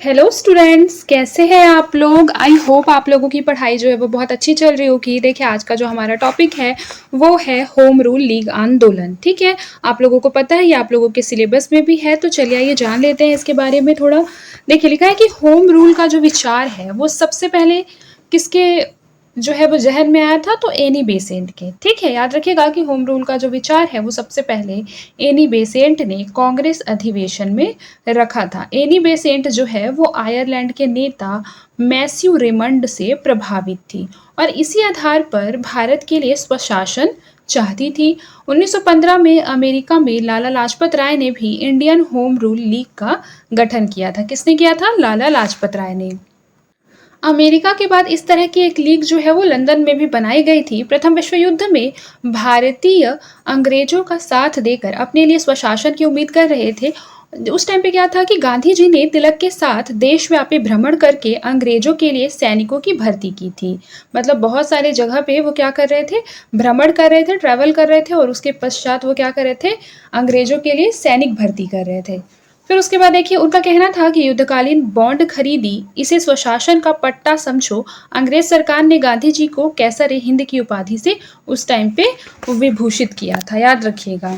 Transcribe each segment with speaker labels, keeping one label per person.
Speaker 1: Hello students, कैसे हैं आप लोग। आई होप आप लोगों की पढ़ाई जो है वो बहुत अच्छी चल रही होगी। देखिए, आज का जो हमारा टॉपिक है वो है होम रूल लीग आंदोलन। ठीक है, आप लोगों को पता है, ये आप लोगों के सिलेबस में भी है, तो चलिए आइए जान लेते हैं इसके बारे में थोड़ा। देखिए, लिखा है कि होम रूल का जो विचार है वो सबसे पहले किसके जो है वो जहन में आया था, तो एनी बेसेंट के। ठीक है, याद रखिएगा कि होम रूल का जो विचार है वो सबसे पहले एनी बेसेंट ने कांग्रेस अधिवेशन में रखा था। एनी बेसेंट जो है वो आयरलैंड के नेता मैथ्यू रेमंड से प्रभावित थी और इसी आधार पर भारत के लिए स्वशासन चाहती थी। 1915 में अमेरिका में लाला लाजपत राय ने भी इंडियन होम रूल लीग का गठन किया था। किसने किया था? लाला लाजपत राय ने। अमेरिका के बाद इस तरह की एक लीग जो है वो लंदन में भी बनाई गई थी। प्रथम विश्व युद्ध में भारतीय अंग्रेजों का साथ देकर अपने लिए स्वशासन की उम्मीद कर रहे थे। उस टाइम पे क्या था कि गांधी जी ने तिलक के साथ देशव्यापी भ्रमण करके अंग्रेजों के लिए सैनिकों की भर्ती की थी। मतलब बहुत सारे जगह पे वो क्या कर रहे थे, भ्रमण कर रहे थे, ट्रैवल कर रहे थे और उसके पश्चात वो क्या कर रहे थे, अंग्रेजों के लिए सैनिक भर्ती कर रहे थे। फिर उसके बाद देखिए, उनका कहना था कि युद्धकालीन बॉन्ड खरीदी, इसे स्वशासन का पट्टा समझो। अंग्रेज सरकार ने गांधी जी को कैसर ए हिंद की उपाधि से उस टाइम पे विभूषित किया था। याद रखिएगा,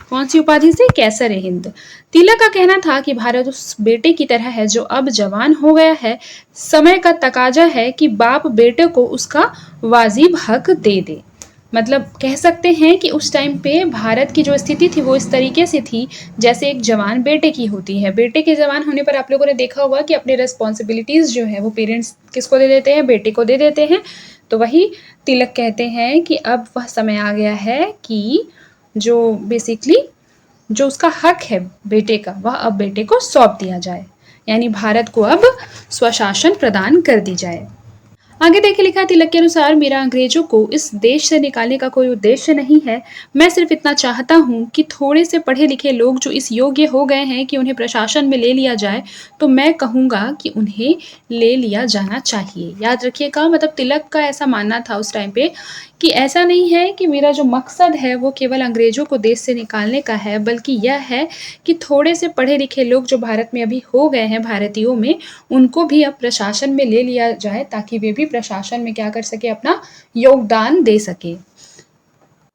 Speaker 1: कौन सी उपाधि से? कैसर ए हिंद। तिलक का कहना था कि भारत उस बेटे की तरह है जो अब जवान हो गया है। समय का तकाजा है कि बाप बेटे को उसका वाजिब हक दे दे। मतलब कह सकते हैं कि उस टाइम पे भारत की जो स्थिति थी वो इस तरीके से थी जैसे एक जवान बेटे की होती है। बेटे के जवान होने पर आप लोगों ने देखा होगा कि अपने रिस्पॉन्सिबिलिटीज जो है वो पेरेंट्स किसको दे देते हैं? बेटे को दे देते हैं। तो वही तिलक कहते हैं कि अब वह समय आ गया है कि जो बेसिकली जो उसका हक है बेटे का, वह अब बेटे को सौंप दिया जाए। यानी भारत को अब स्वशासन प्रदान कर दी जाए। आगे देखिए, लिखा है तिलक के अनुसार, मेरा अंग्रेजों को इस देश से निकालने का कोई उद्देश्य नहीं है। मैं सिर्फ इतना चाहता हूँ कि थोड़े से पढ़े लिखे लोग जो इस योग्य हो गए हैं कि उन्हें प्रशासन में ले लिया जाए, तो मैं कहूँगा कि उन्हें ले लिया जाना चाहिए। याद रखिएगा, मतलब तिलक का ऐसा मानना था उस टाइम पे कि ऐसा नहीं है कि मेरा जो मकसद है वो केवल अंग्रेजों को देश से निकालने का है, बल्कि यह है कि थोड़े से पढ़े लिखे लोग जो भारत में अभी हो गए हैं भारतीयों में, उनको भी अब प्रशासन में ले लिया जाए ताकि वे भी प्रशासन में क्या कर सके, अपना योगदान दे सके।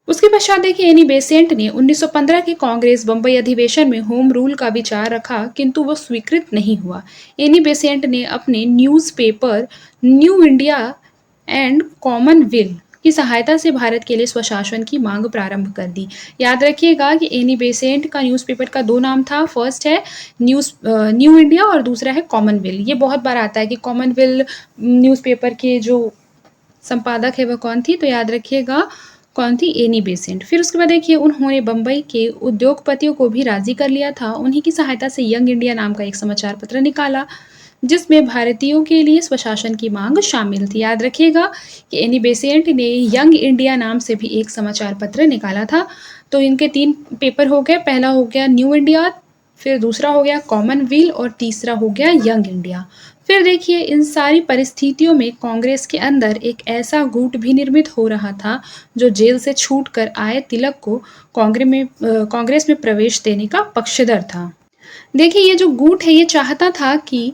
Speaker 1: उसके पश्चात देखिए, एनी बेसेंट ने 1915 के कांग्रेस बम्बई अधिवेशन में होम रूल का विचार रखा, किंतु वो स्वीकृत नहीं हुआ। एनी बेसेंट ने अपने newspaper new India and Commonwealth की सहायता से भारत के लिए स्वशासन की मांग प्रारंभ कर दी। याद रखिएगा कि एनी बेसेंट का न्यूज़पेपर का दो नाम था। फर्स्ट है न्यू इंडिया और दूसरा है कॉमनवेल्थ। ये बहुत बार आता है कि कॉमनवेल्थ न्यूज़पेपर के जो संपादक है वह कौन थी, तो याद रखिएगा कौन थी? Annie Besant. फिर उसके बाद देखिए, उन्होंने बम्बई के उद्योगपतियों को भी राजी कर लिया था। उन्हीं की सहायता से यंग इंडिया नाम का एक समाचार पत्र निकाला जिसमें भारतीयों के लिए स्वशासन की मांग शामिल थी। याद रखिएगा कि एनी बेसेंट ने यंग इंडिया नाम से भी एक समाचार पत्र निकाला था। तो इनके 3 पेपर हो गए। पहला हो गया न्यू इंडिया, फिर दूसरा हो गया कॉमनवेल्थ और तीसरा हो गया यंग इंडिया। फिर देखिए, इन सारी परिस्थितियों में कांग्रेस के अंदर एक ऐसा गुट भी निर्मित हो रहा था जो जेल से छूटकर आए तिलक को कांग्रेस में प्रवेश देने का पक्षधर था। देखिए, ये जो गुट है ये चाहता था कि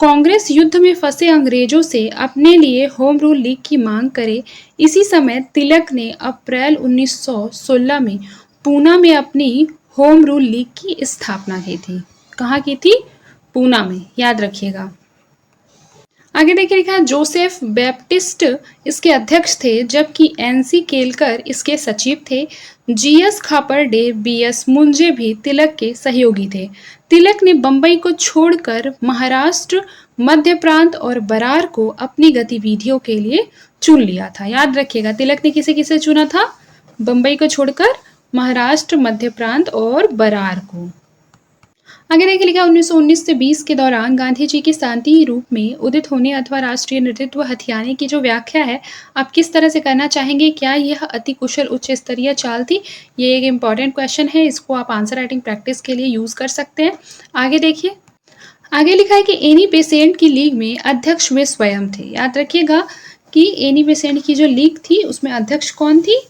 Speaker 1: कांग्रेस युद्ध में फंसे अंग्रेजों से अपने लिए होम रूल लीग की मांग करे। इसी समय तिलक ने अप्रैल 1916 में पूना में अपनी होम रूल लीग की स्थापना की थी। कहाँ की थी? पूना में। याद रखिएगा। आगे देखिए, लिखा है जोसेफ बैप्टिस्ट इसके अध्यक्ष थे, जबकि एनसी केलकर इसके सचिव थे। जीएस खापर्डे, बीएस मुंजे भी तिलक के सहयोगी थे। तिलक ने बंबई को छोड़कर महाराष्ट्र, मध्य प्रांत और बरार को अपनी गतिविधियों के लिए चुन लिया था। याद रखिएगा, तिलक ने किसे किसे चुना था? बंबई को छोड़कर महाराष्ट्र, मध्य प्रांत और बरार को। आगे देखिए, लिखा 1919 से 20 के दौरान गांधी जी के शांति रूप में उदित होने अथवा राष्ट्रीय नेतृत्व हथियाने की जो व्याख्या है, आप किस तरह से करना चाहेंगे? क्या यह अति कुशल उच्च स्तरीय चाल थी? ये एक इम्पॉर्टेंट क्वेश्चन है, इसको आप आंसर राइटिंग प्रैक्टिस के लिए यूज कर सकते हैं। आगे देखिए, आगे लिखा है कि एनी बेसेंट की लीग में अध्यक्ष वे स्वयं थे। याद रखिएगा कि एनी बेसेंट की जो लीग थी उसमें अध्यक्ष कौन थी?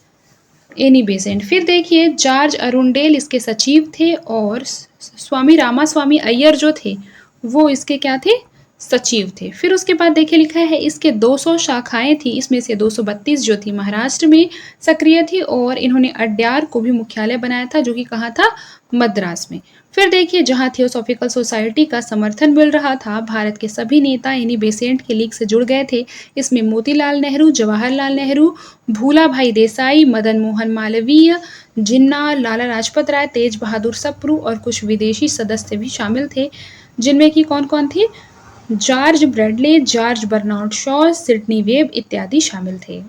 Speaker 1: Annie Besant. फिर देखिए, जॉर्ज अरुंडेल इसके सचिव थे और स्वामी रामास्वामी अय्यर जो थे वो इसके क्या थे, सचिव थे। फिर उसके बाद देखिए लिखा है इसके 200 शाखाएं थी, इसमें से 232 जो थी महाराष्ट्र में सक्रिय थी और इन्होंने अड्यार को भी मुख्यालय बनाया था, जो कि कहाँ था, मद्रास में। फिर देखिए जहां थियोसॉफिकल सोसाइटी का समर्थन मिल रहा था, भारत के सभी नेता इन्हीं बेसेंट के लीग से जुड़ गए थे। इसमें मोतीलाल नेहरू, जवाहरलाल नेहरू, भूला भाई देसाई, मदन मोहन मालवीय, जिन्ना, लाला लाजपत राय, तेज बहादुर सप्रू और कुछ विदेशी सदस्य भी शामिल थे, जिनमें कि कौन कौन थे, George Bradley, George Bernard Shaw, Sidney Webb इत्यादि शामिल थे।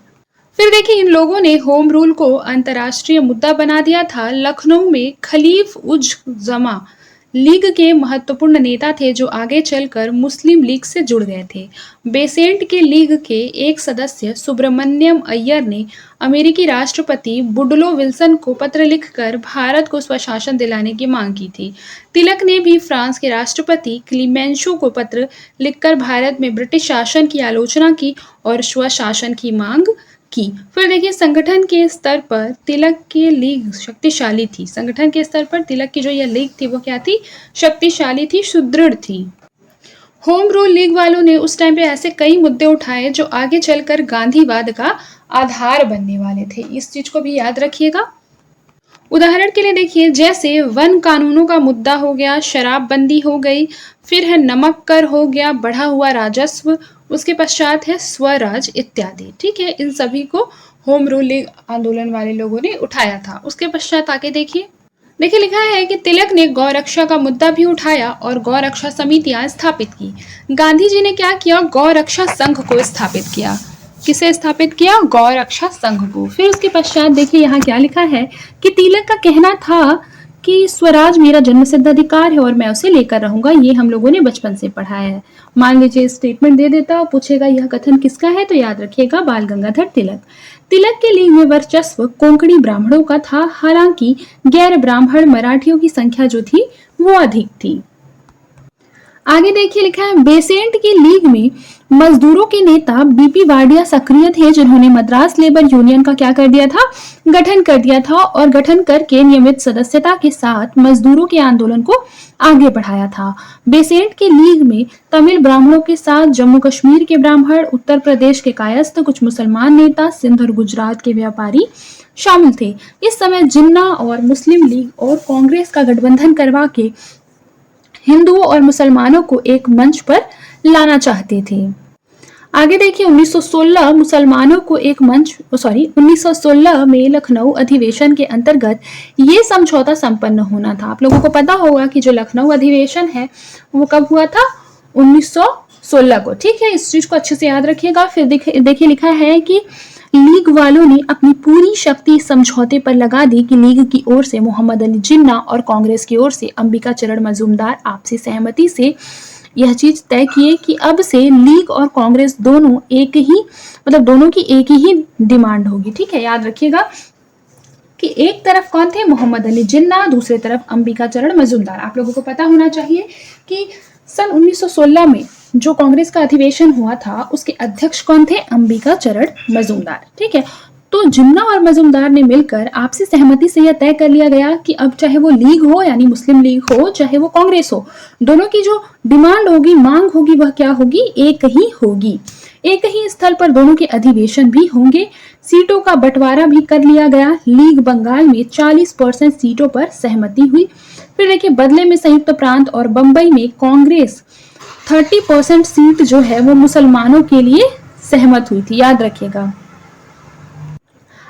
Speaker 1: फिर देखिए इन लोगों ने होम रूल को अंतर्राष्ट्रीय मुद्दा बना दिया था। लखनऊ में खलीफ उज जमा लीग के महत्वपूर्ण नेता थे, जो आगे चलकर मुस्लिम लीग से जुड़ गए थे। बेसेंट के लीग के एक सदस्य सुब्रमण्यम अय्यर ने अमेरिकी राष्ट्रपति वुडलो विल्सन को पत्र लिखकर भारत को स्वशासन दिलाने की मांग की थी। तिलक ने भी फ्रांस के राष्ट्रपति क्लीमेंशो को पत्र लिखकर भारत में ब्रिटिश शासन की आलोचना की और स्वशासन की मांग की। फिर देखिए संगठन के स्तर पर तिलक की लीग शक्तिशाली थी। संगठन के स्तर पर तिलक की जो यह लीग थी वो क्या थी, शक्तिशाली थी, सुदृढ़ थी। होम रूल लीग वालों ने उस टाइम पे ऐसे कई मुद्दे उठाए जो आगे चलकर गांधीवाद का आधार बनने वाले थे। इस चीज को भी याद रखिएगा। उदाहरण के लिए देखिए जैसे वन कानूनों का मुद्दा हो गया, शराबबंदी हो गई, फिर है नमक कर हो गया, बढ़ा हुआ राजस्व, उसके पश्चात है स्वराज इत्यादि। ठीक है, इन सभी को होम रूल लीग आंदोलन वाले लोगों ने उठाया था। उसके पश्चात आगे देखिए लिखा है कि तिलक ने गौ रक्षा का मुद्दा भी उठाया और गौ रक्षा समितियां स्थापित की। गांधी जी ने क्या किया, गौ रक्षा संघ को स्थापित किया। किसे स्थापित किया, गौ रक्षा संघ को। फिर उसके पश्चात देखिए यहाँ क्या लिखा है कि तिलक का कहना था कि स्वराज मेरा जन्मसिद्ध अधिकार है और मैं उसे लेकर रहूंगा। ये हम लोगों ने बचपन से पढ़ा है। मान लीजिए स्टेटमेंट दे देता और पूछेगा यह कथन किसका है, तो याद रखिएगा बाल गंगाधर तिलक। तिलक के लीग में वर्चस्व कोंकणी ब्राह्मणों का था, हालांकि गैर ब्राह्मण मराठियों की संख्या जो थी वो अधिक थी। आगे देखिए लिखा है बेसेंट की लीग में मजदूरों के नेता बीपी वाडिया सक्रिय थे, जिन्होंने मद्रास लेबर यूनियन का क्या कर दिया था, गठन कर दिया था और गठन करके नियमित सदस्यता के साथ मजदूरों के आंदोलन को आगे बढ़ाया था। बेसेंट की लीग में तमिल ब्राह्मणों के साथ जम्मू कश्मीर के ब्राह्मण, उत्तर प्रदेश के कायस्थ, कुछ मुसलमान नेता, सिंध और गुजरात के व्यापारी शामिल थे। इस समय जिन्ना और मुस्लिम लीग और कांग्रेस का गठबंधन करवा के हिंदुओं और मुसलमानों को एक मंच पर लाना चाहते थे। आगे देखिए 1916 में लखनऊ अधिवेशन के अंतर्गत ये समझौता संपन्न होना था। आप लोगों को पता होगा कि जो लखनऊ अधिवेशन है वो कब हुआ था, 1916 को। ठीक है, इस चीज को अच्छे से याद रखिएगा। फिर देखिए लिखा है कि लीग वालों ने अपनी पूरी शक्ति समझौते पर लगा दी कि लीग की ओर से मोहम्मद अली जिन्ना और कांग्रेस की ओर से अंबिका चरण मजूमदार आपसी सहमति से यह चीज तय किए कि अब से लीग और कांग्रेस दोनों की एक ही डिमांड होगी। ठीक है, याद रखिएगा कि एक तरफ कौन थे, मोहम्मद अली जिन्ना, दूसरी तरफ अंबिका चरण मजूमदार। आप लोगों को पता होना चाहिए कि सन 1916 में जो कांग्रेस का अधिवेशन हुआ था उसके अध्यक्ष कौन थे, अंबिका चरण मजूमदार। ठीक है, तो जिन्ना और मजूमदार ने मिलकर आपसी सहमति से यह तय कर लिया गया कि अब चाहे वो लीग हो यानी मुस्लिम लीग हो, चाहे वो कांग्रेस हो, दोनों की जो डिमांड होगी, मांग होगी, वह क्या होगी, एक ही होगी। एक ही स्थल पर दोनों के अधिवेशन भी होंगे। सीटों का बंटवारा भी कर लिया गया। लीग बंगाल में 40% सीटों पर सहमति हुई। फिर देखिए बदले में संयुक्त प्रांत और बंबई में कांग्रेस 30% सीट जो है वो मुसलमानों के लिए सहमत हुई थी, याद रखिएगा।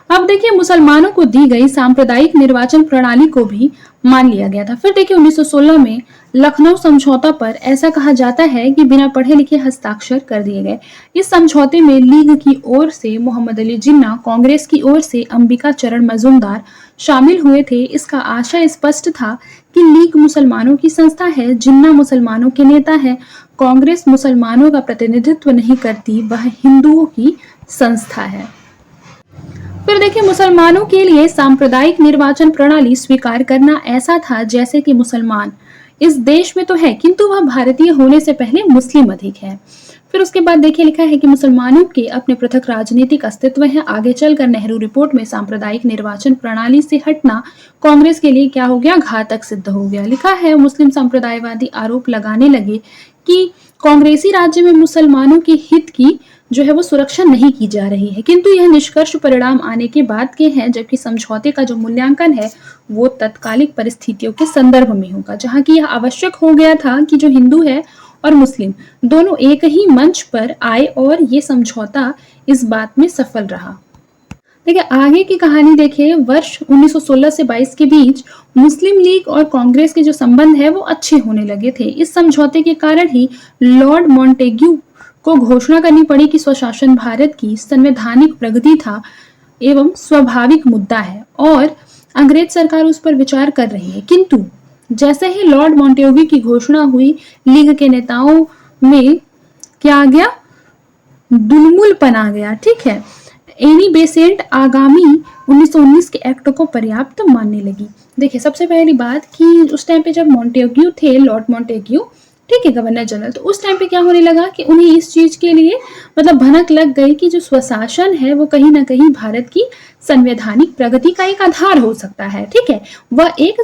Speaker 1: अब देखिए मुसलमानों को दी गई सांप्रदायिक निर्वाचन प्रणाली को भी मान लिया गया था। फिर देखिए 1916 में लखनऊ समझौता पर ऐसा कहा जाता है कि बिना पढ़े लिखे हस्ताक्षर कर दिए गए। इस समझौते में लीग की ओर से मोहम्मद अली जिन्ना, कांग्रेस की ओर से अंबिका चरण मजूमदार शामिल हुए थे। इसका आशय स्पष्ट था कि लीग मुसलमानों की संस्था है, जिन्ना मुसलमानों के नेता है, कांग्रेस मुसलमानों का प्रतिनिधित्व नहीं करती, वह हिंदुओं की संस्था है। फिर देखिए मुसलमानों के लिए सांप्रदायिक निर्वाचन प्रणाली स्वीकार करना ऐसा था जैसे कि मुसलमान इस देश में तो है किंतु वह भारतीय होने से पहले मुस्लिम अधिक है। फिर उसके बाद देखिए लिखा है कि मुसलमानों के अपने पृथक राजनीतिक अस्तित्व है। आगे चलकर नेहरू रिपोर्ट में सांप्रदायिक निर्वाचन प्रणाली से हटना कांग्रेस के लिए क्या हो गया, घातक सिद्ध हो गया। लिखा है मुस्लिम संप्रदायवादी आरोप लगाने लगे कि कांग्रेसी राज्य में मुसलमानों के हित की जो है वो सुरक्षा नहीं की जा रही है, किंतु यह निष्कर्ष परिणाम आने के बाद के हैं, जबकि समझौते का जो मूल्यांकन है वो तत्कालिक परिस्थितियों के संदर्भ में होगा, जहां की यह आवश्यक हो गया था कि जो हिंदू है और मुस्लिम दोनों एक ही मंच पर आए और ये समझौता इस बात में सफल रहा। देखिए आगे की कहानी देखिए, वर्ष 1916 से 22 के बीच मुस्लिम लीग और कांग्रेस के जो संबंध है वो अच्छे होने लगे थे। इस समझौते के कारण ही लॉर्ड मॉन्टेग्यू को घोषणा करनी पड़ी कि स्वशासन भारत की संवैधानिक प्रगति था एवं स्वाभाविक मुद्दा है और अंग्रेज सरकार उस पर विचार कर रही है। किंतु जैसे ही लॉर्ड मॉन्टेग्यू की घोषणा हुई, लीग के नेताओं में क्या आ गया, दुलमुलपन आ गया। ठीक है, एनी बेसेंट आगामी 1919 के एक्ट को पर्याप्त मानने लगी। देखिए सबसे पहली बात कि उस टाइम पे जब मॉन्टेग्यू थे, लॉर्ड मॉन्टेग्यू, ठीक है, गवर्नर जनरल, तो उस टाइम पे क्या होने लगा कि उन्हें इस चीज के लिए मतलब भनक लग गई कि जो स्वशासन है वो कहीं ना कहीं भारत की संवैधानिक प्रगति का एक आधार हो सकता है। ठीक है, वह एक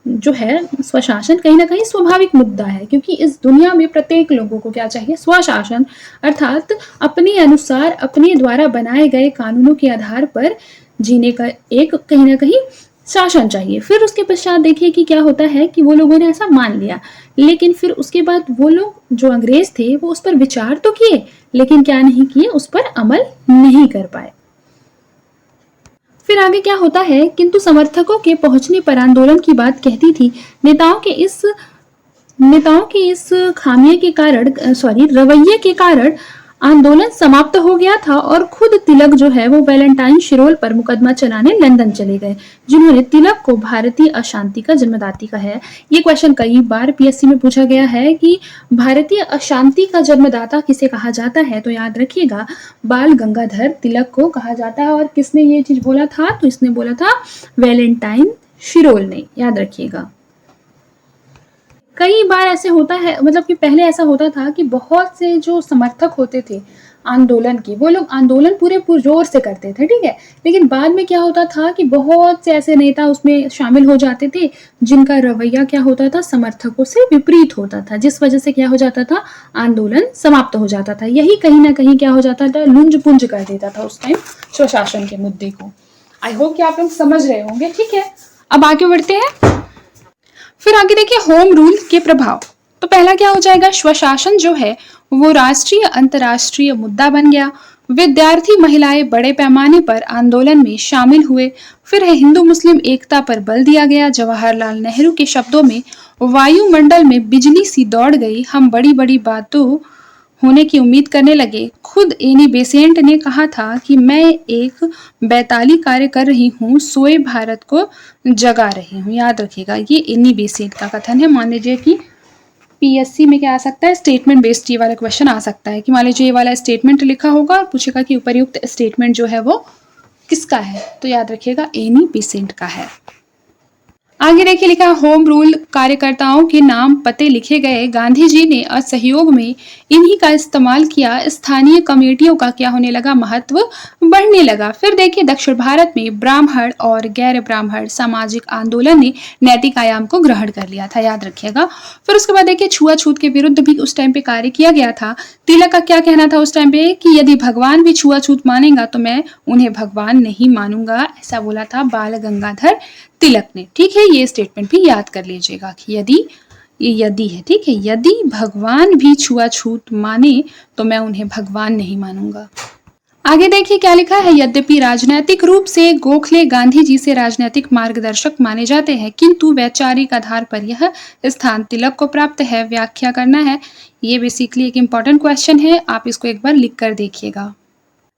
Speaker 1: जो है स्वशासन कहीं ना कहीं स्वाभाविक मुद्दा है, क्योंकि इस दुनिया में प्रत्येक लोगों को क्या चाहिए, स्वशासन, अर्थात अपने अनुसार अपने द्वारा बनाए गए कानूनों के आधार पर जीने का एक कहीं ना कहीं शासन चाहिए। फिर उसके पश्चात देखिए कि क्या होता है कि वो लोगों ने ऐसा मान लिया, लेकिन फिर उसके बाद वो लोग जो अंग्रेज थे वो उस पर विचार तो किए, लेकिन क्या नहीं किए, उस पर अमल नहीं कर पाए। फिर आगे क्या होता है, किंतु समर्थकों के पहुंचने पर आंदोलन की बात कहती थी। नेताओं के इस खामिये के कारण रवैये के कारण आंदोलन समाप्त हो गया था और खुद तिलक जो है वो वैलेंटाइन शिरोल पर मुकदमा चलाने लंदन चले गए, जिन्होंने तिलक को भारतीय अशांति का जन्मदाती कहा है। ये क्वेश्चन कई बार पीएससी में पूछा गया है कि भारतीय अशांति का जन्मदाता किसे कहा जाता है, तो याद रखिएगा बाल गंगाधर तिलक को कहा जाता है। और किसने ये चीज बोला था, तो इसने बोला था वैलेंटाइन शिरोल ने, याद रखिएगा। कई बार ऐसे होता है, मतलब कि पहले ऐसा होता था कि बहुत से जो समर्थक होते थे आंदोलन के, वो लोग आंदोलन पूरे पुरजोर से करते थे, ठीक है, लेकिन बाद में क्या होता था कि बहुत से ऐसे नेता उसमें शामिल हो जाते थे जिनका रवैया क्या होता था, समर्थकों से विपरीत होता था, जिस वजह से क्या हो जाता था, आंदोलन समाप्त हो जाता था। यही कहीं ना कहीं क्या हो जाता था, लुंज पुंज कर देता था उस टाइम स्वशासन के मुद्दे को। आई होप कि आप लोग समझ रहे होंगे। ठीक है, अब आगे बढ़ते हैं। फिर आगे देखिए होम रूल के प्रभाव। तो पहला क्या हो जाएगा, स्वशासन जो है वो राष्ट्रीय अंतर्राष्ट्रीय मुद्दा बन गया। विद्यार्थी महिलाएं बड़े पैमाने पर आंदोलन में शामिल हुए। फिर है हिंदू मुस्लिम एकता पर बल दिया गया। जवाहरलाल नेहरू के शब्दों में, वायुमंडल में बिजली सी दौड़ गई, हम बड़ी बड़ी बातों होने की उम्मीद करने लगे। खुद एनी बेसेंट ने कहा था कि मैं एक बैताली कार्य कर रही हूँ, सोए भारत को जगा रही हूँ। याद रखिएगा, ये एनी बेसेंट का कथन है। मान लीजिए कि पीएससी में क्या आ सकता है, स्टेटमेंट बेस्ड ये वाला क्वेश्चन आ सकता है कि मान लीजिए ये वाला स्टेटमेंट लिखा होगा और पूछेगा कि उपर्युक्त स्टेटमेंट जो है वो किसका है, तो याद रखिएगा एनी बेसेंट का है। आगे देखिए लिखा, होम रूल कार्यकर्ताओं के नाम पते लिखे गए। गांधी जी ने असहयोग में इन्हीं का इस्तेमाल किया। स्थानीय कमेटियों का क्या होने लगा, महत्व बढ़ने लगा। फिर देखिए दक्षिण भारत में ब्राह्मण और गैर ब्राह्मण सामाजिक आंदोलन ने नैतिक आयाम को ग्रहण कर लिया था, याद रखिएगा। फिर उसके बाद देखिए छुआछूत के विरुद्ध भी उस टाइम पे कार्य किया गया था। तिलक का क्या कहना था उस टाइम पे कि यदि भगवान भी छुआछूत मानेगा तो मैं उन्हें भगवान नहीं मानूंगा, ऐसा बोला था बाल गंगाधर तिलक ने। ठीक है, ये स्टेटमेंट भी याद कर लीजिएगा कि यदि है, ठीक है, यदि भगवान भी छुआछूत माने तो मैं उन्हें भगवान नहीं मानूंगा। आगे देखिए क्या लिखा है, यद्यपि राजनैतिक रूप से गोखले गांधी जी से राजनैतिक मार्गदर्शक माने जाते हैं, किंतु वैचारिक आधार पर यह स्थान तिलक को प्राप्त है। व्याख्या करना है, ये बेसिकली एक इंपॉर्टेंट क्वेश्चन है, आप इसको एक बार लिख कर देखिएगा।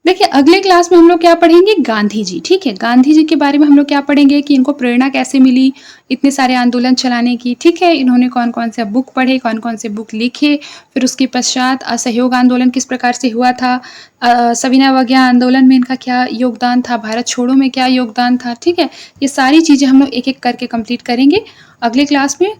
Speaker 1: देखिए अगले क्लास में हम लोग क्या पढ़ेंगे, गांधी जी। ठीक है, गांधी जी के बारे में हम लोग क्या पढ़ेंगे कि इनको प्रेरणा कैसे मिली इतने सारे आंदोलन चलाने की। ठीक है, इन्होंने कौन कौन से बुक पढ़े, कौन कौन से बुक लिखे। फिर उसके पश्चात असहयोग आंदोलन किस प्रकार से हुआ था, सविनय अवज्ञा आंदोलन में इनका क्या योगदान था, भारत छोड़ो में क्या योगदान था। ठीक है, ये सारी चीजें हम लोग एक एक करके कंप्लीट करेंगे अगले क्लास में।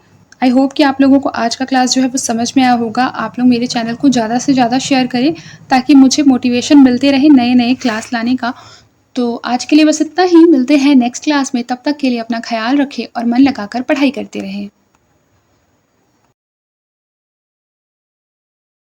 Speaker 1: आई होप कि आप लोगों को आज का क्लास जो है वो समझ में आया होगा। आप लोग मेरे चैनल को ज़्यादा से ज़्यादा शेयर करें ताकि मुझे मोटिवेशन मिलते रहे नए-नए क्लास लाने का। तो आज के लिए बस इतना ही, मिलते हैं नेक्स्ट क्लास में। तब तक के लिए अपना ख़्याल रखें और मन लगाकर पढ़ाई करते रहें।